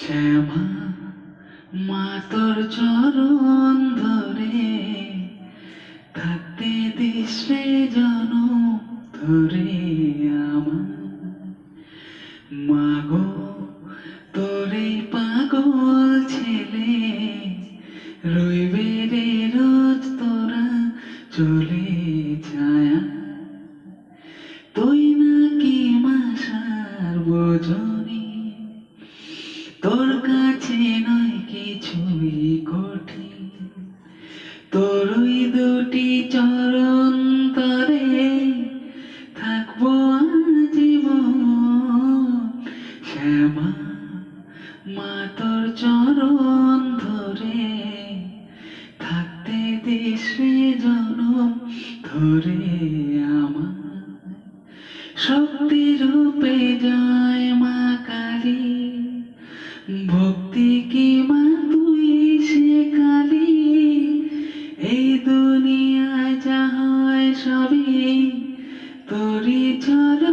শ্যামা মা তোর চরণ ধরে থাকতে দিস রে জনম ধরে আমার মাগো তোর এই পাগল ছেলে রইবে রে রোজ তোরা চলে যায় তুই নাকি মাসার বোঝনি তোর কাছে নয় কিছুই কঠিন তোর ওই দুটি চরণ তরে থাকবো আজীবন শ্যামা মা তোর চরণ ধরে থাকতে দিস রে জনম ধরে আমার শক্তি রূপে জয় মা কালী ভক্তি কি মা তুই সে কালী এই দুনিয়ায় যা হয় সবই তোরই চরণ